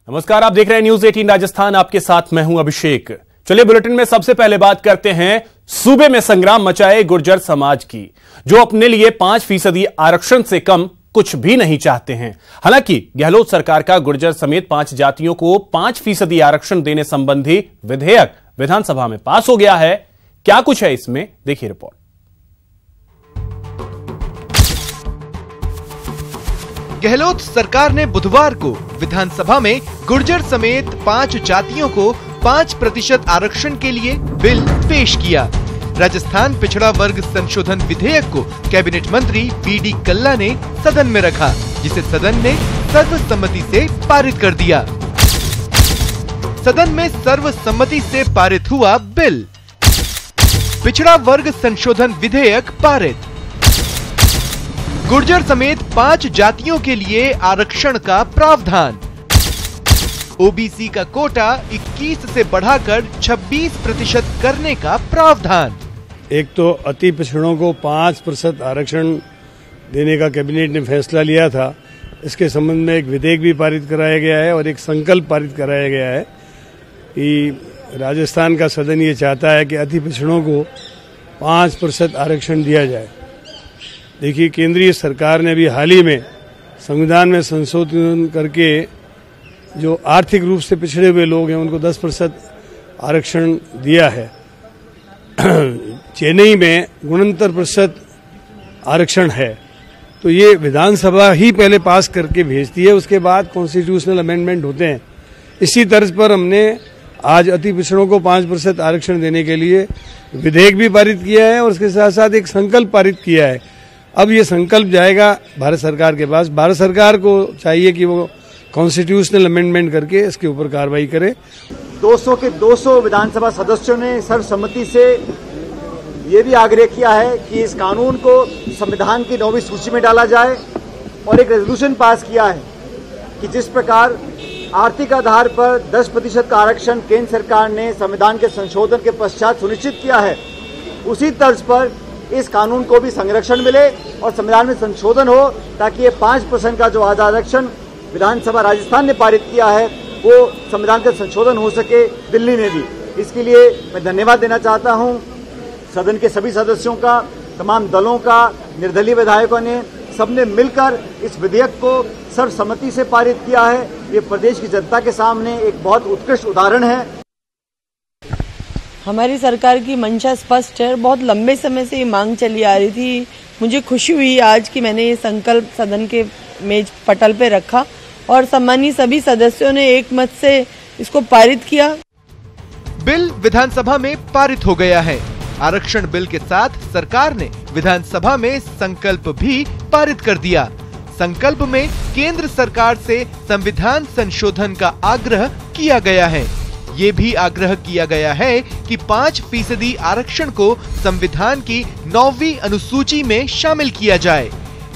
नमस्कार, आप देख रहे हैं न्यूज 18 राजस्थान। आपके साथ मैं हूं अभिषेक। चलिए बुलेटिन में सबसे पहले बात करते हैं सूबे में संग्राम मचाए गुर्जर समाज की, जो अपने लिए 5% आरक्षण से कम कुछ भी नहीं चाहते हैं। हालांकि गहलोत सरकार का गुर्जर समेत 5 जातियों को 5% आरक्षण देने संबंधी विधेयक विधानसभा में पास हो गया है। क्या कुछ है इसमें, देखिए रिपोर्ट। गहलोत सरकार ने बुधवार को विधानसभा में गुर्जर समेत 5 जातियों को 5% आरक्षण के लिए बिल पेश किया। राजस्थान पिछड़ा वर्ग संशोधन विधेयक को कैबिनेट मंत्री बीडी कल्ला ने सदन में रखा, जिसे सदन ने सर्वसम्मति से पारित कर दिया। सदन में सर्वसम्मति से पारित हुआ बिल। पिछड़ा वर्ग संशोधन विधेयक पारित। गुर्जर समेत 5 जातियों के लिए आरक्षण का प्रावधान। ओबीसी का कोटा 21 से बढ़ाकर 26% करने का प्रावधान। एक तो अति पिछड़ों को 5% आरक्षण देने का कैबिनेट ने फैसला लिया था। इसके संबंध में एक विधेयक भी पारित कराया गया है और एक संकल्प पारित कराया गया है कि राजस्थान का सदन ये चाहता है कि अति पिछड़ों को 5% आरक्षण दिया जाए। देखिए, केंद्रीय सरकार ने भी हाल ही में संविधान में संशोधन करके जो आर्थिक रूप से पिछड़े हुए लोग हैं उनको 10% आरक्षण दिया है। चेन्नई में 69% आरक्षण है। तो ये विधानसभा ही पहले पास करके भेजती है, उसके बाद कॉन्स्टिट्यूशनल अमेंडमेंट होते हैं। इसी तर्ज पर हमने आज अति पिछड़ों को 5% आरक्षण देने के लिए विधेयक भी पारित किया है और उसके साथ साथ एक संकल्प पारित किया है। अब ये संकल्प जाएगा भारत सरकार के पास। भारत सरकार को चाहिए कि वो कॉन्स्टिट्यूशनल अमेंडमेंट करके इसके ऊपर कार्रवाई करे। 200 के 200 विधानसभा सदस्यों ने सर्वसम्मति से ये भी आग्रह किया है कि इस कानून को संविधान की 9वीं सूची में डाला जाए और एक रेजोल्यूशन पास किया है कि जिस प्रकार आर्थिक आधार पर 10% का आरक्षण केंद्र सरकार ने संविधान के संशोधन के पश्चात सुनिश्चित किया है, उसी तर्ज पर इस कानून को भी संरक्षण मिले और संविधान में संशोधन हो, ताकि ये 5% का जो आरक्षण विधानसभा राजस्थान ने पारित किया है वो संविधान का संशोधन हो सके दिल्ली में भी। इसके लिए मैं धन्यवाद देना चाहता हूं सदन के सभी सदस्यों का, तमाम दलों का, निर्दलीय विधायकों ने, सबने मिलकर इस विधेयक को सर्वसम्मति से पारित किया है। ये प्रदेश की जनता के सामने एक बहुत उत्कृष्ट उदाहरण है। हमारी सरकार की मंशा स्पष्ट है। बहुत लंबे समय से ये मांग चली आ रही थी। मुझे खुशी हुई आज कि मैंने ये संकल्प सदन के मेज पटल पे रखा और सम्मानीय सभी सदस्यों ने एक मत से इसको पारित किया। बिल विधानसभा में पारित हो गया है। आरक्षण बिल के साथ सरकार ने विधानसभा में संकल्प भी पारित कर दिया। संकल्प में केंद्र सरकार से संविधान संशोधन का आग्रह किया गया है। ये भी आग्रह किया गया है कि 5% आरक्षण को संविधान की 9वीं अनुसूची में शामिल किया जाए।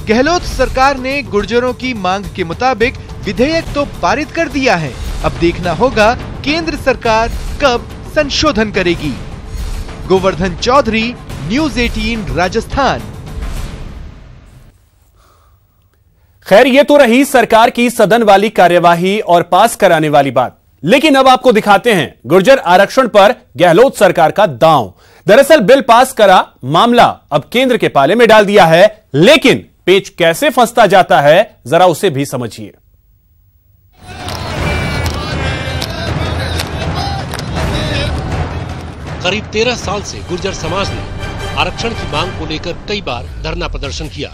गहलोत सरकार ने गुर्जरों की मांग के मुताबिक विधेयक तो पारित कर दिया है। अब देखना होगा केंद्र सरकार कब संशोधन करेगी। गोवर्धन चौधरी, न्यूज 18 राजस्थान। खैर, ये तो रही सरकार की सदन वाली कार्यवाही और पास कराने वाली बात, लेकिन अब आपको दिखाते हैं गुर्जर आरक्षण पर गहलोत सरकार का दांव। दरअसल बिल पास करा, मामला अब केंद्र के पाले में डाल दिया है, लेकिन पेच कैसे फंसता जाता है जरा उसे भी समझिए। करीब 13 साल से गुर्जर समाज ने आरक्षण की मांग को लेकर कई बार धरना प्रदर्शन किया,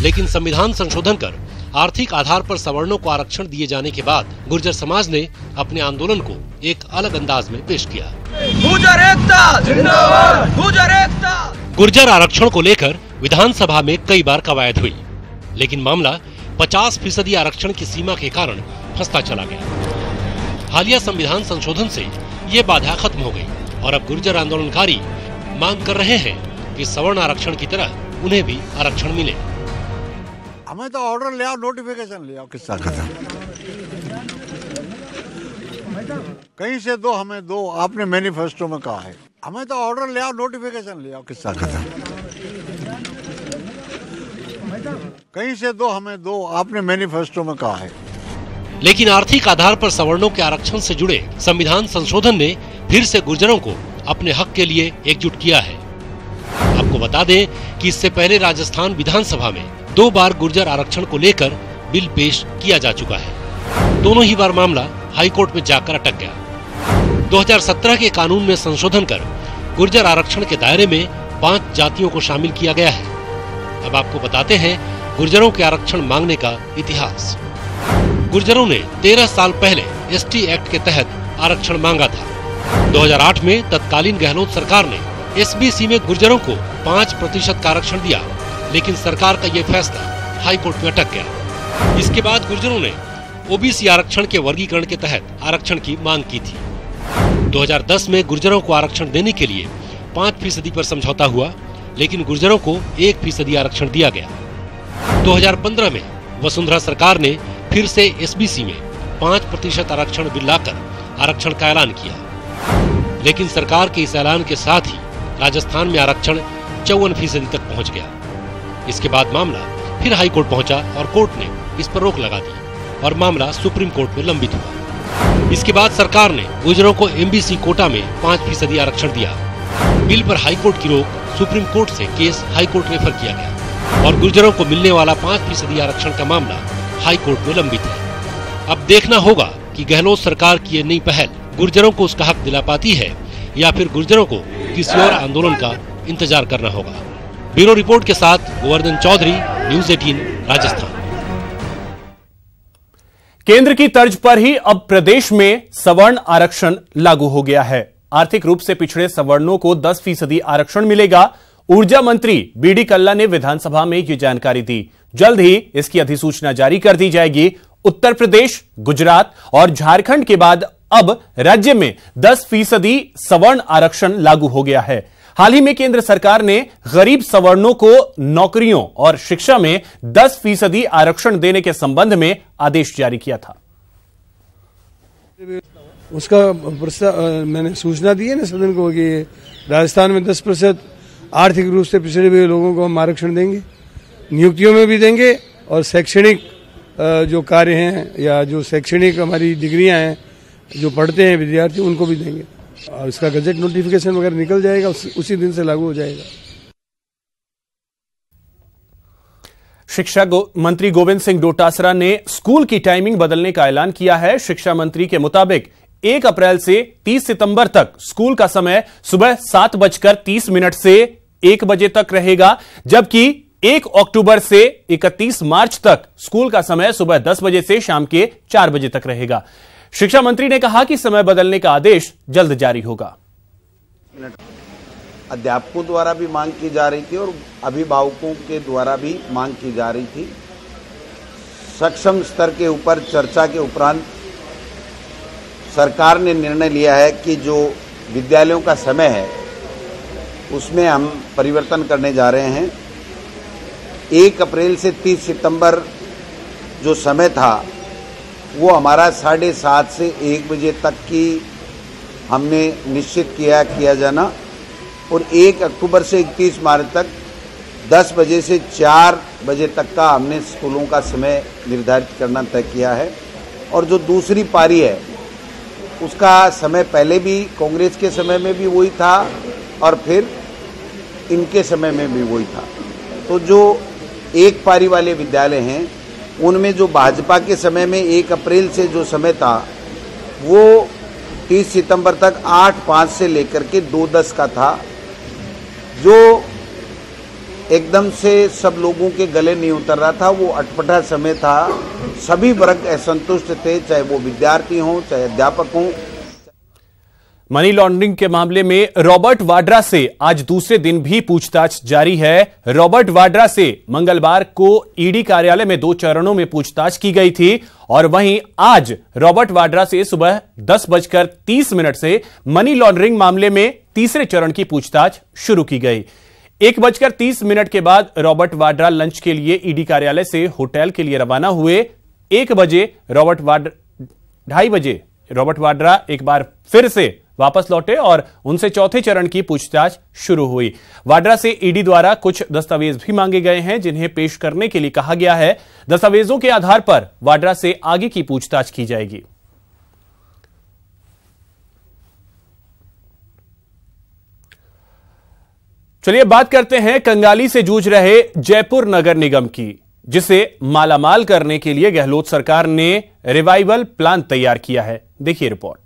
लेकिन संविधान संशोधन कर आर्थिक आधार पर सवर्णों को आरक्षण दिए जाने के बाद गुर्जर समाज ने अपने आंदोलन को एक अलग अंदाज में पेश किया। गुर्जर एकता जिंदाबाद, गुर्जर एकता। गुर्जर आरक्षण को लेकर विधानसभा में कई बार कवायद हुई, लेकिन मामला 50% आरक्षण की सीमा के कारण फंसता चला गया। हालिया संविधान संशोधन से ये बाधा खत्म हो गई और अब गुर्जर आंदोलनकारी मांग कर रहे हैं कि सवर्ण आरक्षण की तरह उन्हें भी आरक्षण मिले। हमें तो ऑर्डर ले आओ, नोटिफिकेशन ले आओ, किस्सा खत्म। कहीं से दो, हमें दो, आपने मैनिफेस्टो में कहा है। हमें तो ऑर्डर ले आओ, नोटिफिकेशन ले आओ, किस्सा खत्म। कहीं से दो हमें दो, आपने मैनिफेस्टो में कहा है। लेकिन आर्थिक आधार पर सवर्णों के आरक्षण से जुड़े संविधान संशोधन ने फिर से गुर्जरों को अपने हक के लिए एकजुट किया है। आपको बता दें कि इससे पहले राजस्थान विधानसभा में 2 बार गुर्जर आरक्षण को लेकर बिल पेश किया जा चुका है। दोनों ही बार मामला हाईकोर्ट में जाकर अटक गया। 2017 के कानून में संशोधन कर गुर्जर आरक्षण के दायरे में 5 जातियों को शामिल किया गया है। अब आपको बताते हैं गुर्जरों के आरक्षण मांगने का इतिहास। गुर्जरों ने 13 साल पहले एसटी एक्ट के तहत आरक्षण मांगा था। 2008 में तत्कालीन गहलोत सरकार ने एसबीसी में गुर्जरों को 5% का आरक्षण दिया, लेकिन सरकार का ये फैसला हाईकोर्ट में अटक गया। इसके बाद गुर्जरों ने ओबीसी आरक्षण के वर्गीकरण के तहत आरक्षण की मांग की थी। 2010 में गुर्जरों को आरक्षण देने के लिए 5% पर समझौता हुआ, लेकिन गुर्जरों को 1% आरक्षण दिया गया। 2015 में वसुंधरा सरकार ने फिर से एसबीसी में 5% आरक्षण बिल लाकर आरक्षण का ऐलान किया, लेकिन सरकार के इस ऐलान के साथ ही राजस्थान में आरक्षण 54% तक पहुंच गया। इसके बाद मामला फिर हाई कोर्ट पहुंचा और कोर्ट ने इस पर रोक लगा दी और मामला सुप्रीम कोर्ट में लंबित हुआ। इसके बाद सरकार ने गुर्जरों को एमबीसी कोटा में 5% आरक्षण दिया। बिल पर हाई कोर्ट की रोक सुप्रीम कोर्ट से केस हाई कोर्ट रेफर किया गया और गुर्जरों को मिलने वाला 5% आरक्षण का मामला हाई कोर्ट में लंबित है। अब देखना होगा कि गहलोत सरकार की ये नई पहल गुर्जरों को उसका हक दिला पाती है या फिर गुर्जरों को किसी और आंदोलन का इंतजार करना होगा। ब्यूरो रिपोर्ट के साथ गोवर्धन चौधरी, न्यूज़ 18 राजस्थान। केंद्र की तर्ज पर ही अब प्रदेश में सवर्ण आरक्षण लागू हो गया है। आर्थिक रूप से पिछड़े सवर्णों को 10% आरक्षण मिलेगा। ऊर्जा मंत्री बीडी कल्ला ने विधानसभा में ये जानकारी दी। जल्द ही इसकी अधिसूचना जारी कर दी जाएगी। उत्तर प्रदेश, गुजरात और झारखंड के बाद अब राज्य में 10% सवर्ण आरक्षण लागू हो गया है। हाल ही में केंद्र सरकार ने गरीब सवर्णों को नौकरियों और शिक्षा में 10% आरक्षण देने के संबंध में आदेश जारी किया था। उसका मैंने सूचना दी है ना सदन को कि राजस्थान में 10% आर्थिक रूप से पिछड़े हुए लोगों को हम आरक्षण देंगे, नियुक्तियों में भी देंगे और शैक्षणिक जो कार्य हैं या जो शैक्षणिक हमारी डिग्रियां हैं जो पढ़ते हैं विद्यार्थी उनको भी देंगे और इसका गजट नोटिफिकेशन वगैरह निकल जाएगा, उसी दिन से लागू हो जाएगा। शिक्षा मंत्री गोविंद सिंह डोटासरा ने स्कूल की टाइमिंग बदलने का ऐलान किया है। शिक्षा मंत्री के मुताबिक 1 अप्रैल से 30 सितंबर तक स्कूल का समय सुबह 7:30 से 1 बजे तक रहेगा, जबकि 1 अक्टूबर से 31 मार्च तक स्कूल का समय सुबह 10 बजे से शाम के 4 बजे तक रहेगा। शिक्षा मंत्री ने कहा कि समय बदलने का आदेश जल्द जारी होगा। अध्यापकों द्वारा भी मांग की जा रही थी और अभिभावकों के द्वारा भी मांग की जा रही थी। सक्षम स्तर के ऊपर चर्चा के उपरांत सरकार ने निर्णय लिया है कि जो विद्यालयों का समय है उसमें हम परिवर्तन करने जा रहे हैं। 1 अप्रैल से 30 सितंबर जो समय था वो हमारा 7:30 से 1 बजे तक की हमने निश्चित किया जाना और 1 अक्टूबर से 31 मार्च तक 10 बजे से 4 बजे तक का हमने स्कूलों का समय निर्धारित करना तय किया है। और जो दूसरी पारी है उसका समय पहले भी कांग्रेस के समय में भी वही था और फिर इनके समय में भी वही था। तो जो एक पारी वाले विद्यालय हैं उनमें जो भाजपा के समय में 1 अप्रैल से जो समय था वो 30 सितंबर तक 8:05 से लेकर के 2:10 का था, जो एकदम से सब लोगों के गले नहीं उतर रहा था। वो अटपटा समय था, सभी वर्ग असंतुष्ट थे, चाहे वो विद्यार्थी हों चाहे अध्यापक हों। मनी लॉन्ड्रिंग के मामले में रॉबर्ट वाड्रा से आज दूसरे दिन भी पूछताछ जारी है। रॉबर्ट वाड्रा से मंगलवार को ईडी कार्यालय में 2 चरणों में पूछताछ की गई थी और वहीं आज रॉबर्ट वाड्रा से सुबह 10:30 से मनी लॉन्ड्रिंग मामले में तीसरे चरण की पूछताछ शुरू की गई। 1:30 के बाद रॉबर्ट वाड्रा लंच के लिए ईडी कार्यालय से होटल के लिए रवाना हुए। 1 बजे 2:30 बजे रॉबर्ट वाड्रा एक बार फिर से वापस लौटे और उनसे चौथे चरण की पूछताछ शुरू हुई। वाड्रा से ईडी द्वारा कुछ दस्तावेज भी मांगे गए हैं जिन्हें पेश करने के लिए कहा गया है। दस्तावेजों के आधार पर वाड्रा से आगे की पूछताछ की जाएगी। चलिए बात करते हैं कंगाली से जूझ रहे जयपुर नगर निगम की, जिसे मालामाल करने के लिए गहलोत सरकार ने रिवाइवल प्लान तैयार किया है। देखिए रिपोर्ट।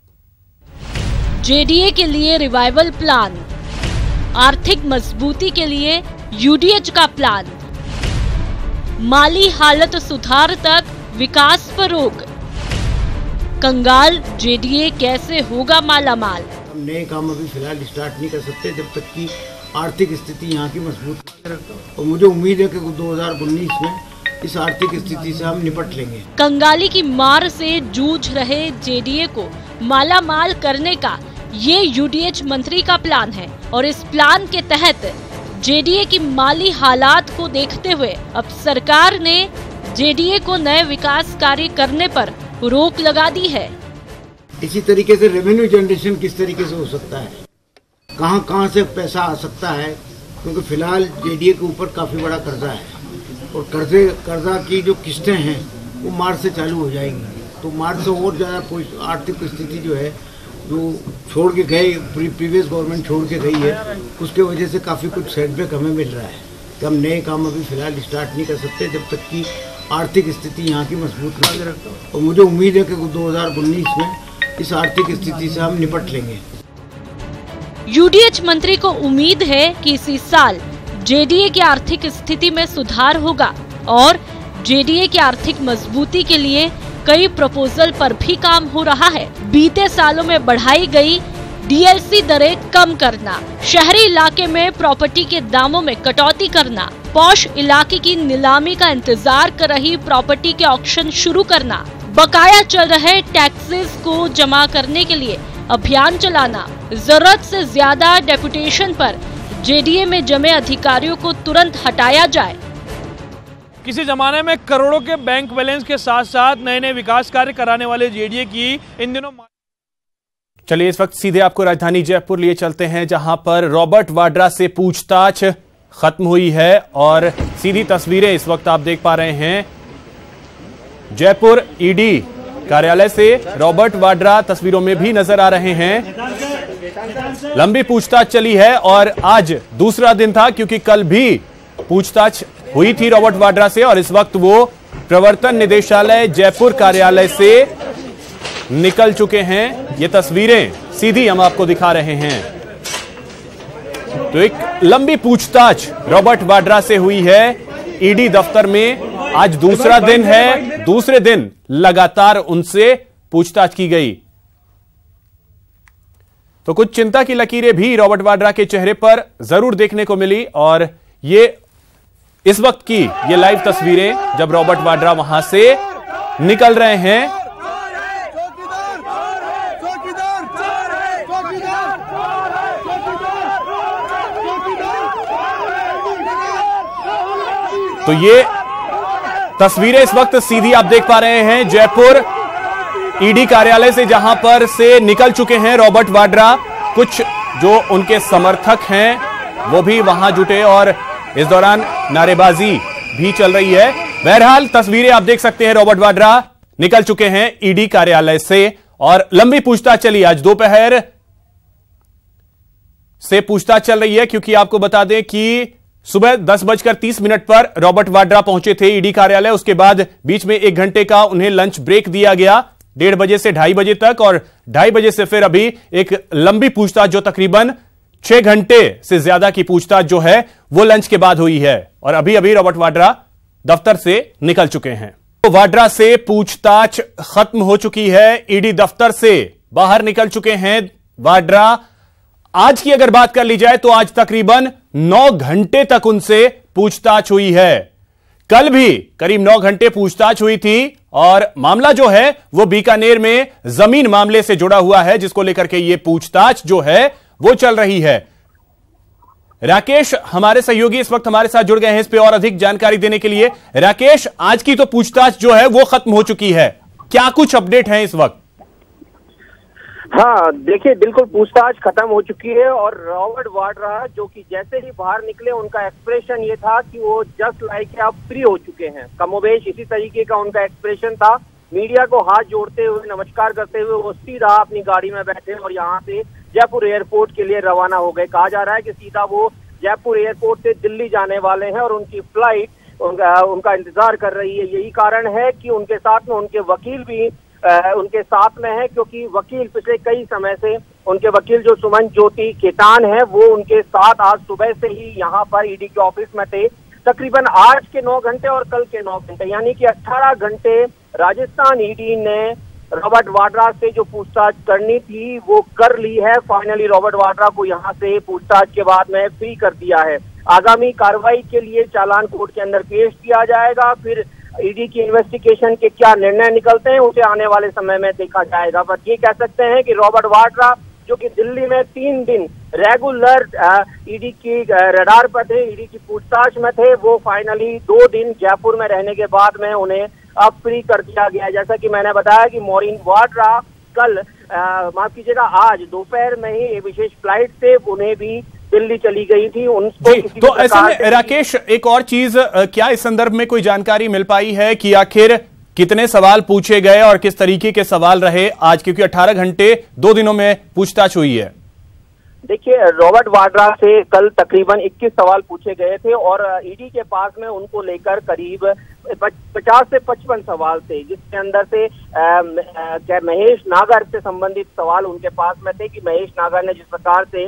जेडीए के लिए रिवाइवल प्लान, आर्थिक मजबूती के लिए यूडीएच का प्लान, माली हालत सुधार तक विकास पर रोक, कंगाल जेडीए कैसे होगा मालामाल। हम नए काम अभी फिलहाल स्टार्ट नहीं कर सकते जब तक कि आर्थिक स्थिति यहाँ की मजबूत नहीं है, और मुझे उम्मीद है कि 2019 में इस आर्थिक स्थिति से हम निपट लेंगे। कंगाली की मार से जूझ रहे जेडीए को मालामाल करने का ये यूडीएच मंत्री का प्लान है, और इस प्लान के तहत जेडीए की माली हालात को देखते हुए अब सरकार ने जेडीए को नए विकास कार्य करने पर रोक लगा दी है। इसी तरीके से रेवेन्यू जनरेशन किस तरीके से हो सकता है, कहां से पैसा आ सकता है, क्योंकि फिलहाल जेडीए के ऊपर काफी बड़ा कर्जा है और कर्जा की जो किस्तें हैं वो मार्च से चालू हो जाएंगी, तो मार्च से और ज्यादा आर्थिक स्थिति जो है जो छोड़ के गए प्रीवियस गवर्नमेंट छोड़ के गई है, उसके वजह से काफी कुछ सेटबैक हमें मिल रहा है कि हम नए काम अभी फिलहाल स्टार्ट नहीं कर सकते जब तक कि आर्थिक स्थिति यहाँ की मजबूत नहीं है, और मुझे उम्मीद है कि 2019 में इस आर्थिक स्थिति से हम निपट लेंगे। यूडीएच मंत्री को उम्मीद है कि इसी साल जेडीए की आर्थिक स्थिति में सुधार होगा और जेडीए की आर्थिक मजबूती के लिए कई प्रपोजल पर भी काम हो रहा है। बीते सालों में बढ़ाई गई डीएलसी दरें कम करना, शहरी इलाके में प्रॉपर्टी के दामों में कटौती करना, पॉश इलाके की नीलामी का इंतजार कर रही प्रॉपर्टी के ऑक्शन शुरू करना, बकाया चल रहे टैक्सेस को जमा करने के लिए अभियान चलाना, जरूरत से ज्यादा डेपुटेशन पर जेडीए में जमे अधिकारियों को तुरंत हटाया जाए। किसी जमाने में करोड़ों के बैंक बैलेंस के साथ साथ नए नए विकास कार्य कराने वाले जेडीए की इन दिनों। चलिए इस वक्त सीधे आपको राजधानी जयपुर लिए चलते हैं, जहां पर रॉबर्ट वाड्रा से पूछताछ खत्म हुई है और सीधी तस्वीरें इस वक्त आप देख पा रहे हैं। जयपुर ईडी कार्यालय से रॉबर्ट वाड्रा तस्वीरों में भी नजर आ रहे हैं। लंबी पूछताछ चली है और आज दूसरा दिन था, क्योंकि कल भी पूछताछ हुई थी रॉबर्ट वाड्रा से, और इस वक्त वो प्रवर्तन निदेशालय जयपुर कार्यालय से निकल चुके हैं। ये तस्वीरें सीधी हम आपको दिखा रहे हैं। तो एक लंबी पूछताछ रॉबर्ट वाड्रा से हुई है ईडी दफ्तर में। आज दूसरा दिन है, दूसरे दिन लगातार उनसे पूछताछ की गई। तो कुछ चिंता की लकीरें भी रॉबर्ट वाड्रा के चेहरे पर जरूर देखने को मिली, और ये इस वक्त की ये लाइव तस्वीरें जब रॉबर्ट वाड्रा वहां से निकल रहे हैं। तो ये तस्वीरें इस वक्त सीधी आप देख पा रहे हैं जयपुर ईडी कार्यालय से, जहां पर से निकल चुके हैं रॉबर्ट वाड्रा। कुछ जो उनके समर्थक हैं वो भी वहां जुटे और इस दौरान नारेबाजी भी चल रही है। बहरहाल तस्वीरें आप देख सकते हैं, रॉबर्ट वाड्रा निकल चुके हैं ईडी कार्यालय से और लंबी पूछताछ चली। आज दोपहर से पूछताछ चल रही है, क्योंकि आपको बता दें कि सुबह 10:30 पर रॉबर्ट वाड्रा पहुंचे थे ईडी कार्यालय। उसके बाद बीच में 1 घंटे का उन्हें लंच ब्रेक दिया गया, 1:30 बजे से 2:30 बजे तक, और 2:30 बजे से फिर अभी एक लंबी पूछताछ जो तकरीबन 6 घंटे से ज्यादा की पूछताछ जो है वो लंच के बाद हुई है, और अभी अभी रॉबर्ट वाड्रा दफ्तर से निकल चुके हैं। तो वाड्रा से पूछताछ खत्म हो चुकी है, ईडी दफ्तर से बाहर निकल चुके हैं वाड्रा। आज की अगर बात कर ली जाए तो आज तकरीबन 9 घंटे तक उनसे पूछताछ हुई है। कल भी करीब 9 घंटे पूछताछ हुई थी, और मामला जो है वो बीकानेर में जमीन मामले से जुड़ा हुआ है, जिसको लेकर के ये पूछताछ जो है वो चल रही है। राकेश हमारे सहयोगी इस वक्त हमारे साथ जुड़ गए हैं इस पे और अधिक जानकारी देने के लिए। राकेश, आज की तो पूछताछ जो है वो खत्म हो चुकी है, क्या कुछ अपडेट है इस वक्त? हाँ, देखिए बिल्कुल पूछताछ खत्म हो चुकी है और रॉबर्ट वाड्रा जो कि जैसे ही बाहर निकले उनका एक्सप्रेशन ये था कि वो जस्ट लाइक आप फ्री हो चुके हैं। कमोबेश इसी तरीके का उनका एक्सप्रेशन था। मीडिया को हाथ जोड़ते हुए नमस्कार करते हुए वो सीधा अपनी गाड़ी में बैठे और यहाँ से जयपुर एयरपोर्ट के लिए रवाना हो गए। कहा जा रहा है कि सीधा वो जयपुर एयरपोर्ट से दिल्ली जाने वाले हैं और उनकी फ्लाइट उनका इंतजार कर रही है। यही कारण है कि उनके साथ में उनके वकील भी उनके साथ में है, क्योंकि वकील पिछले कई समय से उनके वकील जो सुमन ज्योति खेतान है वो उनके साथ आज सुबह से ही यहाँ पर ईडी के ऑफिस में थे। तकरीबन आज के 9 घंटे और कल के 9 घंटे यानी कि 18 घंटे राजस्थान ईडी ने रॉबर्ट वाड्रा से जो पूछताछ करनी थी वो कर ली है। फाइनली रॉबर्ट वाड्रा को यहाँ से पूछताछ के बाद में फ्री कर दिया है। आगामी कार्रवाई के लिए चालान कोर्ट के अंदर पेश किया जाएगा। फिर ईडी की इन्वेस्टिगेशन के क्या निर्णय निकलते हैं उसे आने वाले समय में देखा जाएगा। पर ये कह सकते हैं कि रॉबर्ट वाड्रा जो कि दिल्ली में 3 दिन रेगुलर ईडी की रडार पर थे, ईडी की पूछताछ में थे, वो फाइनली 2 दिन जयपुर में रहने के बाद में उन्हें अब फ्री कर दिया गया। जैसा कि मैंने बताया कि मॉरिन वाड्रा कल माफ कीजिएगा आज दोपहर में ही विशेष फ्लाइट से उन्हें भी दिल्ली चली गई थी। उनको तो ऐसे में राकेश एक और चीज, क्या इस संदर्भ में कोई जानकारी मिल पाई है कि आखिर कितने सवाल पूछे गए और किस तरीके के सवाल रहे आज, क्योंकि 18 घंटे 2 दिनों में पूछताछ हुई है? देखिए रॉबर्ट वाड्रा से कल तकरीबन 21 सवाल पूछे गए थे और ईडी के पास में उनको लेकर करीब 50 से 55 सवाल थे, जिसके अंदर से महेश नागर से संबंधित सवाल उनके पास में थे कि महेश नागर ने जिस प्रकार से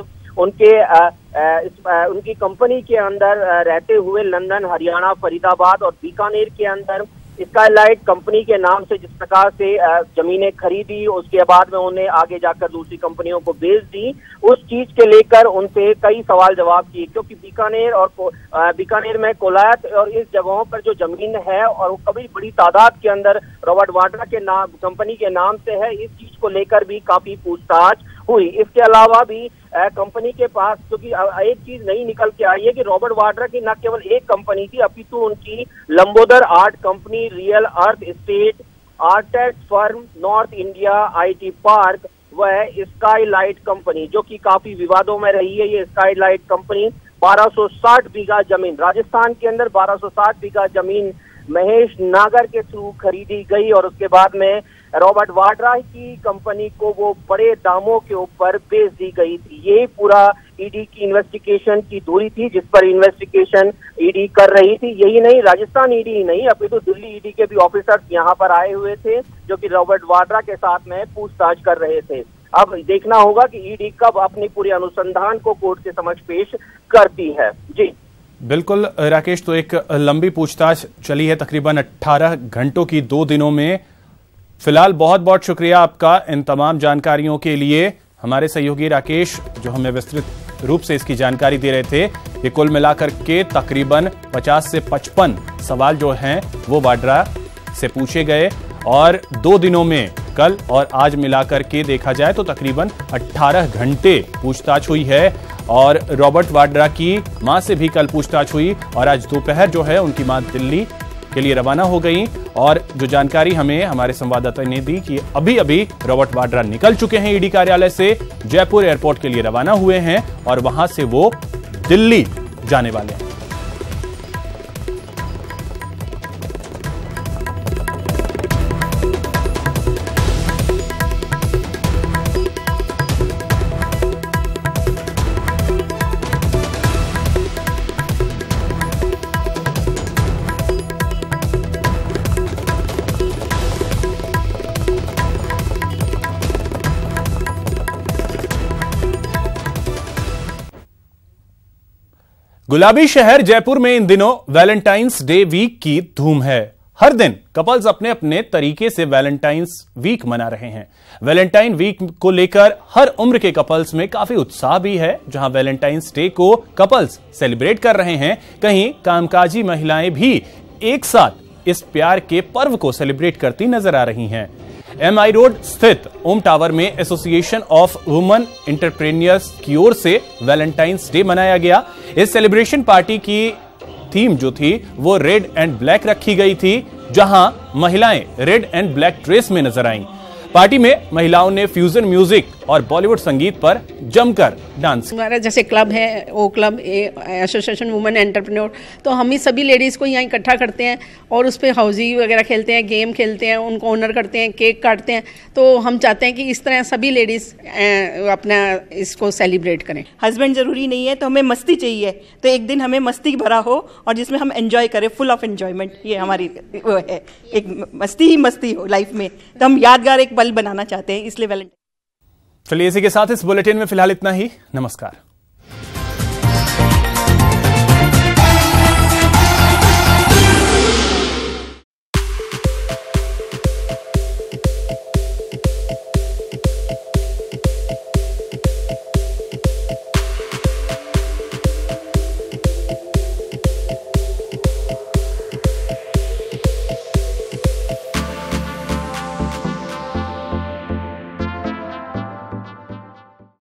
उनकी कंपनी के अंदर रहते हुए लंदन, हरियाणा, फरीदाबाद और बीकानेर के अंदर स्काईलाइट कंपनी के नाम से जिस प्रकार से जमीनें खरीदी, उसके बाद में उन्हें आगे जाकर दूसरी कंपनियों को बेच दी, उस चीज के लेकर उनसे कई सवाल जवाब किए। क्योंकि बीकानेर में कोलायत और इस जगहों पर जो जमीन है और वो कभी बड़ी तादाद के अंदर रॉबर्ट वाड्रा के नाम कंपनी के नाम से है, इस चीज को लेकर भी काफी पूछताछ हुई। इसके अलावा भी कंपनी के पास क्योंकि एक चीज नई निकल के आई है कि रॉबर्ट वाड्रा की न केवल एक कंपनी थी अपितु उनकी Lambodar art company, real earth estate, आर्टेक्स firm, north India IT park व स्काईलाइट कंपनी जो कि काफी विवादों में रही है। ये स्काईलाइट कंपनी 1260 बीघा जमीन राजस्थान के अंदर 1260 बीघा जमीन महेश नागर के थ्रू खरीदी गई और उसके बाद में रॉबर्ट वाड्रा की कंपनी को वो बड़े दामों के ऊपर बेच दी गई थी। ये पूरा ईडी की इन्वेस्टिगेशन की दूरी थी जिस पर इन्वेस्टिगेशन ईडी कर रही थी। यही नहीं, राजस्थान ईडी ही नहीं अपितु दिल्ली ईडी के भी ऑफिसर्स यहाँ पर आए हुए थे जो कि रॉबर्ट वाड्रा के साथ में पूछताछ कर रहे थे। अब देखना होगा कि ईडी कब अपनी पूरी अनुसंधान को कोर्ट के समक्ष पेश करती है। जी बिल्कुल राकेश, तो एक लंबी पूछताछ चली है तकरीबन 18 घंटों की 2 दिनों में। फिलहाल बहुत बहुत शुक्रिया आपका इन तमाम जानकारियों के लिए। हमारे सहयोगी राकेश जो हमें विस्तृत रूप से इसकी जानकारी दे रहे थे। ये कुल मिलाकर के तकरीबन 50 से 55 सवाल जो हैं वो वाड्रा से पूछे गए और 2 दिनों में कल और आज मिलाकर के देखा जाए तो तकरीबन 18 घंटे पूछताछ हुई है। और रॉबर्ट वाड्रा की मां से भी कल पूछताछ हुई और आज दोपहर जो है उनकी मां दिल्ली के लिए रवाना हो गई। और जो जानकारी हमें हमारे संवाददाता ने दी कि अभी अभी रॉबर्ट वाड्रा निकल चुके हैं ईडी कार्यालय से, जयपुर एयरपोर्ट के लिए रवाना हुए हैं और वहां से वो दिल्ली जाने वाले हैं। गुलाबी शहर जयपुर में इन दिनों वैलेंटाइंस डे वीक की धूम है। हर दिन कपल्स अपने अपने तरीके से वैलेंटाइंस वीक मना रहे हैं। वैलेंटाइन वीक को लेकर हर उम्र के कपल्स में काफी उत्साह भी है। जहां वैलेंटाइंस डे को कपल्स सेलिब्रेट कर रहे हैं, कहीं कामकाजी महिलाएं भी एक साथ इस प्यार के पर्व को सेलिब्रेट करती नजर आ रही हैं। MI रोड स्थित ओम टावर में एसोसिएशन ऑफ वुमेन एंटरप्रेन्योर्स की ओर से वैलेंटाइंस डे मनाया गया। इस सेलिब्रेशन पार्टी की थीम जो थी वो रेड एंड ब्लैक रखी गई थी, जहां महिलाएं रेड एंड ब्लैक ड्रेस में नजर आईं। पार्टी में महिलाओं ने फ्यूजन म्यूजिक और बॉलीवुड संगीत पर जमकर डांस। हमारा जैसे क्लब है, ओ क्लब एसोसिएशन वुमेन एंटरप्रेन्योर, तो हम ही सभी लेडीज़ को यहाँ इकट्ठा करते हैं और उस पर हाउजी वगैरह खेलते हैं, गेम खेलते हैं, उनको ऑनर करते हैं, केक काटते हैं। तो हम चाहते हैं कि इस तरह सभी लेडीज़ अपना इसको सेलिब्रेट करें। हस्बैंड ज़रूरी नहीं है, तो हमें मस्ती चाहिए, तो एक दिन हमें मस्ती भरा हो और जिसमें हम एंजॉय करें, फुल ऑफ एंजॉयमेंट। ये हमारी वो है, एक मस्ती ही मस्ती हो लाइफ में, तो हम यादगार एक पल बनाना चाहते हैं, इसलिए वैलेंटाइन। चलिए इसी के साथ इस बुलेटिन में फिलहाल इतना ही। नमस्कार।